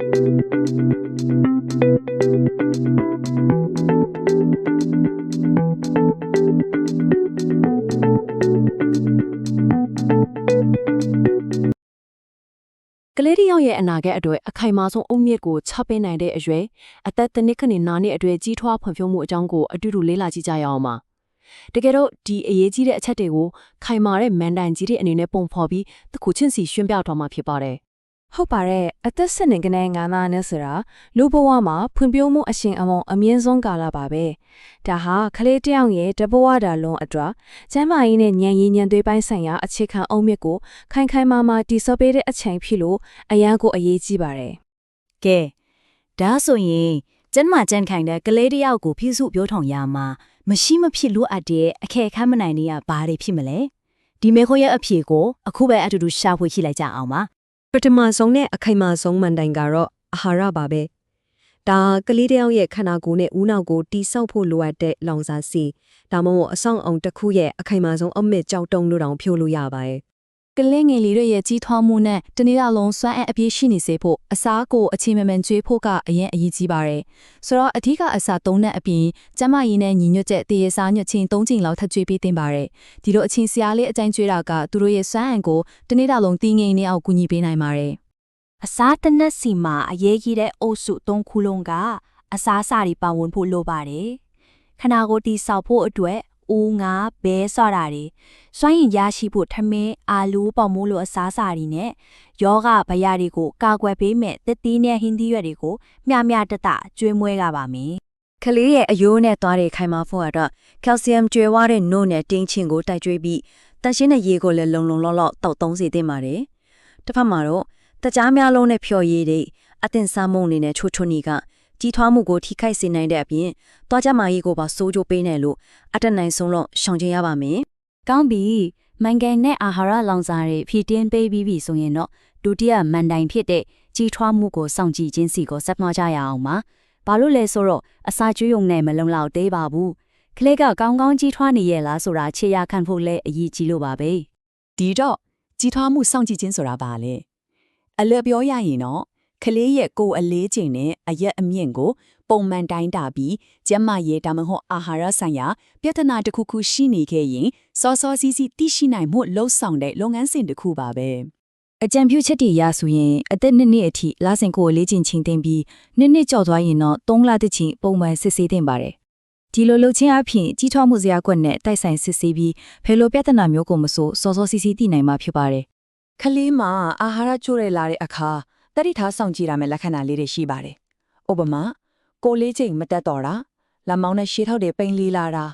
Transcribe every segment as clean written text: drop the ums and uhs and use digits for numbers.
ကလေးတယောက်ရဲ့အနာဂတ်အတွက်အခိုင်အမာဆုံးအုံမြစ်ကိုချပေးနိုင်တဲ့အရွယ်အသက်တစ်နှစ်ခန့်နာနှစ်အတွက်ကြီးထွားဖွံ့ဖြိုးမှုအကြောင်းကိုအတူတူလေ့လာကြည့်ကြရအောင်ပါတကယ်တော့ဒီအရေးကြီးတဲ့အချက်တွေကိုခိုင်မာတဲ့မန်တိုင်ကြီးတဲ့အနေနဲ့ပုံဖော်ပြီးတစ်ခုချင်းစီရှင်းပြသွားမှာဖြစ်ပါတယ်ဟုတ်ပါတယ်အသက်10နှစ်ကနေ9လနဲ့ဆိုတာလူဘဝမှာဖွံ့ဖြိုးမှုအရှင်အမောင်အမြင့်ဆုံးကာလပါပဲဒါဟာကလေးတယောက်ရဲ့တဘဝတာလုံးအတွက်ကျန်းမာရေးနဲ့ဉာဏ်ရည်ဉာဏ်သွေးပိုင်းဆိုင်ရာအခြေခံအုံမြစ်ကိုခိုင်ခိုင်မာမာတည်ဆောက်ပေးတဲ့အချိန်ဖြစ်လို့အရန်ကိုအရေးကြီးပါတယ်ကဲဒါဆိုရင်ကျန်းမာကြံ့ခိုင်တဲ့ကလေးတယောက်ကိုဖြည့်စုပြောထောင်ရမှာမရှိမဖြစ်လို့အပ်တဲ့အခက်အခဲမနိုင်နေရဘာတွေဖြစ်မလဲဒီမေခွန်းရဲ့အဖြေကိုအခုပဲအတူတူရှာဖွေကြည့်လိုက်ကြအောင်ပါပထမဆုံးနဲ့အခိုင်အမာဆုံးမန်တိုင်ကတော့အာဟာရပါပဲဒါကလေးတယောက်ရဲ့ခန္ဓာကိုယ်နဲ့ဦးနှောက်ကိုတိဆောက်ဖို့လိုအပ်တဲ့လောင်စာဆီဒါမှမဟုတ်အဆောင်အောင်တစ်ခုရဲ့အခိုင်အမာဆုံးအမြင့်ကြောက်တုံးလို့တောင်ဖြိုးလို့ရပါတယ်ကလေးငယ်လေးတွေရဲ့ကြီးထွားမှုနဲ့တနေ့လုံးစွမ်းအင်အပြည့်ရှိနေစေဖို့အစားကိုအချိန်မမှန်ကျွေးဖို့ကအရင်အရေးကြီးပါတယ်ဆိုတော့အထူးကအစားသုံးတဲ့အပြင်ကျမရင်းနဲ့ညီညွတ်တဲ့တရေစားညွတ်ချင်း၃ချိန်လောက်ထပ်ကျွေးပေးသင့်ပါတယ်ဒီလိုအချိန်စရာလေးအတိုင်းကျွေးတာကသူတို့ရဲ့စွမ်းအင်ကိုတနေ့လုံးတည်ငြိမ်နေအောင်ကူညီပေးနိုင်ပါတယ်အစားတနက်စီမှာအရေးကြီးတဲ့အုပ်စု၃ခုလုံးကအစားအစာတွေပါဝင်ဖို့လိုပါတယ်ခနာကိုတိဆောက်ဖို့အတွက်ဦးငါဘဲစတာတွေစွမ်းရည်ရရှိဖို့ထမင်းအာလူးပေါမိုးလိုအစားအစာတွေနဲ့ယောဂဗရာတွေကိုကာကွယ်ပေးမဲ့တစ်သီးနဲ့ဟင်းသီးရွက်တွေကိုမျှမျှတတကျွေးမွေးကြပါမယ်ကလေးရဲ့အယိုးနဲ့သွားတဲ့ခိုင်မာဖို့အတွက်ကယ်လ်ဆီယမ်ကျွေးဝတဲ့နို့နဲ့တင်းချင်းကိုတိုက်ကျွေးပြီးတန်ရှင်းတဲ့ရေကိုလည်းလုံလုံလောက်လောက်တောက်သုံးစေသင့်ပါတယ်တစ်ဖက်မှာတော့တကြားများလုံးနဲ့ဖြော်ရည်တွေအသင်စားမုံနေနဲ့ချိုချိုနီကကြီးထွားမှုကိုထိခိုက်စေနိုင်တဲ့အပြင်တွားကြမာကြီးကိုပါစိုးကြိုးပေးနိုင်လို့အတက်နိုင်ဆုံးတော့ရှောင်ကျဉ်ရပါမယ်။ကောင်းပြီ။မန်ကန်နဲ့အာဟာရလောင်စာတွေဖြည့်တင်းပေးပြီးပြီဆိုရင်တော့ဒုတိယမန်တိုင်ဖြစ်တဲ့ကြီးထွားမှုကိုစောင့်ကြည့်ခြင်းစီကိုဆက်မကြရအောင်ပါ။ဘာလို့လဲဆိုတော့အစာကျွေးရုံနဲ့မလုံလောက်သေးပါဘူး။ကလေးကကောင်းကောင်းကြီးထွားနေရဲ့လားဆိုတာခြေရခံဖို့လဲအရေးကြီးလို့ပါပဲ။ဒီတော့ကြီးထွားမှုစောင့်ကြည့်ခြင်းဆိုတာဘာလဲ။အလွယ်ပြောရရင်တော့ကလေးရဲ့ကိုယ်အလေးချိန်နဲ့အရက်အမြင့်ကိုပုံမှန်တိုင်းတာပြီးကျန်းမာရေးဒါမှမဟုတ်အာဟာရဆိုင်ရာပြဿနာတစ်ခုခုရှိနေခဲ့ရင်စောစောစီးစီးသိရှိနိုင်မှုလှုပ်ဆောင်တဲ့လုပ်ငန်းစဉ်တစ်ခုပါပဲအကြံပြုချက်တွေရဆိုရင်အသက်2နှစ်အထိလစဉ်ကိုလေးချင်းချင်းသိမ့်ပြီး2နှစ်ကျော်သွားရင်တော့3လတစ်ချင်းပုံမှန်စစ်ဆေးသင့်ပါတယ်ဒီလိုလုပ်ခြင်းအပြင်ကြီးထွားမှုစရာကွက်နဲ့တိုက်ဆိုင်စစ်ဆေးပြီးဘယ်လိုပြဿနာမျိုးကိုမဆိုစောစောစီးစီးသိနိုင်မှာဖြစ်ပါတယ်ကလေးမှာအာဟာရချို့ရလာတဲ့အခါတတိထားဆောင်ကြည့်ရမယ့်လက္ခဏာလေးတွေရှိပါတယ်။ဥပမာကိုလေးချိန်မတက်တော့တာလက်မောင်းနဲ့ရှေးထောက်တွေပိန်လေးလာတာ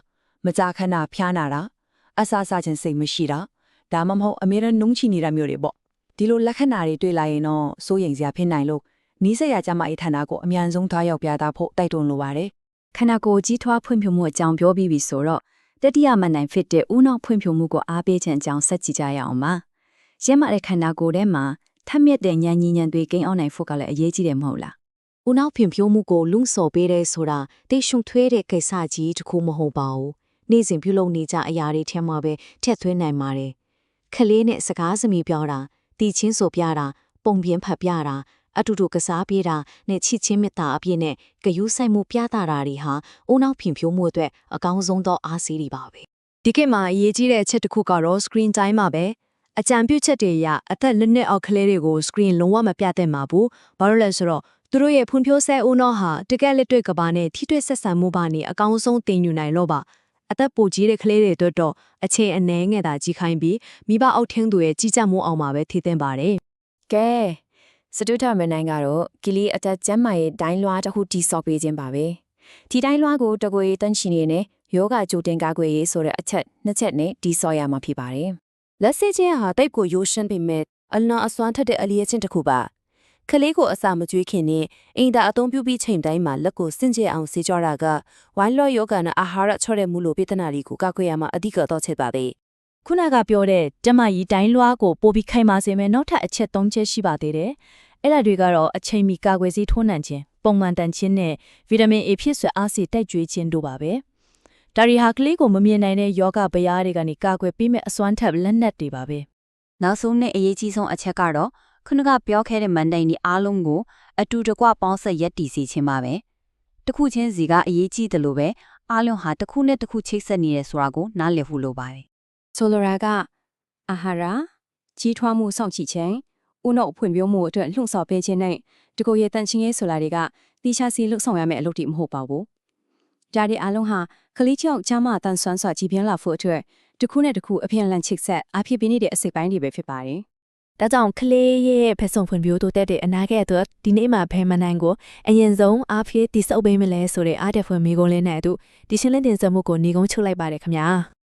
မကြာခဏဖျားနာတာအဆာဆာချင်းစိတ်မရှိတာဒါမှမဟုတ်အမြဲတမ်းနှုံးချနေတာမျိုးတွေပေါ့ဒီလိုလက္ခဏာတွေတွေ့လာရင်တော့စိုးရိမ်စရာဖြစ်နိုင်လို့နီးစပ်ရာကျမအေးဌာနကိုအမြန်ဆုံးထားရောက်ပြသဖို့တိုက်တွန်းလိုပါတယ်ခန္ဓာကိုယ်ကြီးထွားဖွံ့ဖြိုးမှုအကြောင်းပြောပြီးပြီဆိုတော့တတိယမန်နိုင်ဖြစ်တဲ့ဦးနှောက်ဖွံ့ဖြိုးမှုကိုအားပေးခြင်းအကြောင်းဆက်ကြည့်ကြရအောင်ပါရဲမတဲ့ခန္ဓာကိုယ်ထဲမှာထက်မြက်တဲ့ဉာဏ်ဉာဏ်တွေကိန်းအောင်နိုင်ဖို့ကလည်းအရေးကြီးတယ်မဟုတ်လားဦးနှောက်ဖွံ့ဖြိုးမှုကိုလုံဆော်ပေးတဲ့ဆိုတာတိတ်ရှုံထွေးတဲ့ကိစ္စကြီးတစ်ခုမဟုတ်ပါဘူးနေ့စဉ်ပြုလုပ်နေကြအရာတွေထဲမှာပဲထက်သွင်းနိုင်ပါတယ်ခလေးနဲ့စကားစမြည်ပြောတာတီချင်းဆိုပြတာပုံပြင်းဖတ်ပြတာအတူတူကစားပြေးတာနဲ့ချစ်ချင်းမေတ္တာအပြည့်နဲ့ဂရုစိုက်မှုပြသတာတွေဟာဦးနှောက်ဖွံ့ဖြိုးမှုအတွက်အကောင်းဆုံးသောအားစီးတွေပါပဲဒီခေတ်မှာအရေးကြီးတဲ့အချက်တစ်ခုကတော့ screen time ပါပဲအကြံပြုချက်တွေအရအသက်လက်နက်အောက်ကလေးတွေကို screen လုံးဝမပြသင့်ပါဘူးဘာလို့လဲဆိုတော့သူတို့ရဲ့ဖွံ့ဖြိုးဆဲဦးနှောက်ဟာတကယ်လက်တွေ့ကဘာနဲ့ထိတွေ့ဆက်ဆံမှုပါနေအကောင်းဆုံးတင်ယူနိုင်လို့ပါအသက်ပိုကြီးတဲ့ကလေးတွေအတွက်တော့အချိန်အနည်းငယ်သာကြီးခိုင်းပြီးမိဘအောက်ထင်းသူရဲ့ကြီးကြပ်မှုအောင်မှာပဲထည့်သင့်ပါတယ်ကဲစတုထမနိုင်ကတော့ကီလီအသက်ကျန်းမာရေးဒိုင်းလွှားတစ်ခုတိဆောက်ပေးခြင်းပါပဲဒီဒိုင်းလွှားကိုတကွေတန်းချီနေနဲ့ယောဂကြိုတင်ကာကွယ်ရေးဆိုတဲ့အချက်နှစ်ချက်နဲ့တိဆောက်ရမှာဖြစ်ပါတယ်လက်စစ်ချင်းဟာတိတ်ကိုရိုးရှင်းပေမဲ့အလွန်အစွမ်းထက်တဲ့အလျက်ချင်းတစ်ခုပါကလေးကိုအစာမကျွေးခင်နဲ့အင်တာအသုံးပြုပြီးချိန်တိုင်းမှာလက်ကိုစင့်ကြအောင်ဆေးကြောတာကဝိုင်းလော့ယောဂနဲ့အာဟာရချော့တဲ့မှုလိုပြဿနာတွေကိုကာကွယ်ရမှာအဓိကတော့ချက်ပါပဲခုနကပြောတဲ့ကျမကြီးဒိုင်းလွှားကိုပိုပြီးခိုင်မာစေမယ်နောက်ထပ်အချက်၃ချက်ရှိပါသေးတယ်အဲ့ဒါတွေကတော့အချိန်မီကာကွယ်ဆေးထိုးနှံခြင်းပုံမှန်တန်ခြင်းနဲ့ဗီတာမင် A ဖြစ်ဆွဲအားစီတိုက်ကြွေးခြင်းတို့ပါပဲဒါရီဟာကလေးကိုမမြင်နိုင်တဲ့ယောဂဗျာတွေကနေကာကွယ်ပေးမဲ့အစွမ်းထက်လက်နက်တွေပါပဲနောက်ဆုံးနဲ့အရေးကြီးဆုံးအချက်ကတော့ ခုနကပြောခဲ့တဲ့မန်တိုင်ဒီအားလုံးကိုအတူတကွပေါင်းဆက်ရက်တည်စီခြင်းပါပဲတစ်ခုချင်းစီကအရေးကြီးတယ်လို့ပဲအားလုံးဟာတစ်ခုနဲ့တစ်ခုချိတ်ဆက်နေတယ်ဆိုတာကိုနားလည်ဖို့လိုပါတယ် ဆိုလိုတာကအာဟာရကြီးထွားမှုစောင့်ကြည့်ခြင်းဦးနှုတ်ဖွံ့ဖြိုးမှုအတွက်လှုံ့ဆော်ပေးခြင်းနဲ့ဒီကိုရဲ့တန်ချင်းရေးဆိုတာတွေကတိကျစီလှုပ်ဆောင်ရမယ့်အလုပ်တွေမဟုတ်ပါဘူး။ဒါတွေအားလုံးဟာကလေးချောက်ကျမ်းမာတန်ဆွမ်းစွာကြည်ပြင်းလာဖို့အတွက်တစ်ခုနဲ့တစ်ခုအပြန်အလှန်ချိတ်ဆက်အဖြစ်ပေးနေတဲ့အစိတ်ပိုင်းတွေပဲဖြစ်ပါတယ်။ ဒါကြောင့်ကလေးရဲ့ဖက်ဆုံဖွံ့ဖြိုးတိုးတက်တဲ့အနာဂတ်အတွက်ဒီနေ့မှာဖဲမနိုင်ကိုအရင်ဆုံးအားဖြည့်တိစောက်ပေးမလဲဆိုတဲ့အားတက်ဖွံ့မိကုန်လေးနဲ့အတူဒီရှင်းလင်းတင်ဆက်မှုကိုညီကုန်းချုပ်လိုက်ပါတယ်ခင်ဗျာ